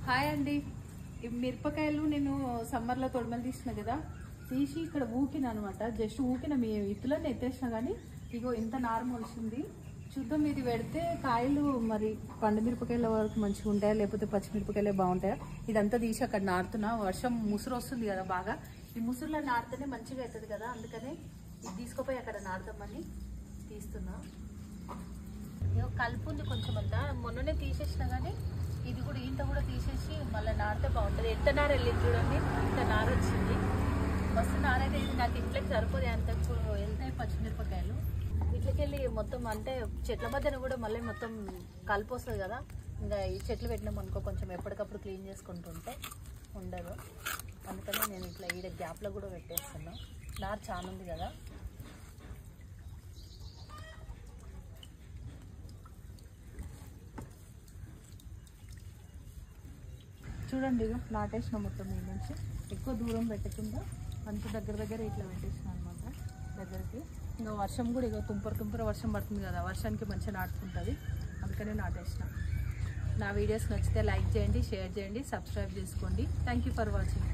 Hi అండి. ఈ మిరపకాయలు నేను సమ్మర్లో తొడమలు తీసిన కదా, తీసి ఇక్కడ ఊకిన అనమాట. జస్ట్ ఊకిన మీ ఇత్తులని ఎత్తేసిన కానీ ఇగో ఇంత నారు మొలిచింది. చూద్దాం ఇది పెడితే కాయలు మరి పండు మిరపకాయల వరకు మంచిగా ఉంటాయా లేకపోతే పచ్చిమిరపకాయలే బాగుంటాయా. ఇదంతా తీసి అక్కడ నారుతున్నా. వర్షం ముసురు వస్తుంది కదా బాగా, ఈ ముసురులో నారితేనే మంచిగా అవుతుంది కదా, అందుకనే ఇది తీసుకుపోయి అక్కడ నారుదామని తీస్తున్నా. ఇగో కలుపు ఉంది కొంచెం అంతా, మొన్ననే తీసేసిన కానీ ఇది కూడా ఇంత కూడా తీసేసి మళ్ళీ నారితే బాగుంటుంది. ఎంత నార వెళ్ళింది చూడండి, ఇంత నార వచ్చింది. మస్తు నారైతే ఇది నాకు ఇంట్లోకి సరిపోదు, అంత వెళ్తాయి పచ్చిమిరపకాయలు. ఇట్లకి వెళ్ళి మొత్తం అంటే చెట్ల మధ్యన కూడా మళ్ళీ మొత్తం కలుపు వస్తుంది కదా, ఇంకా ఈ చెట్లు పెట్టినాం అనుకో కొంచెం ఎప్పటికప్పుడు క్లీన్ చేసుకుంటుంటే ఉండదు. అందుకని నేను ఇట్లా ఈడ గ్యాప్లో కూడా పెట్టేస్తున్నా. నారు చాలా ఉంది కదా. చూడండి ఇక నాటేసిన మొత్తం ఈ నుంచి ఎక్కువ దూరం పెట్టకుండా మంచి దగ్గర ఇట్లా పెట్టేసిన అనమాట దగ్గరికి. ఇంకా వర్షం కూడా ఇక తుంపర వర్షం పడుతుంది కదా, వర్షానికి మంచిగా నాటుకుంటుంది, అందుకనే నాటేసిన. నా వీడియోస్ నచ్చితే లైక్ చేయండి, షేర్ చేయండి, సబ్స్క్రైబ్ చేసుకోండి. Thank you for watching.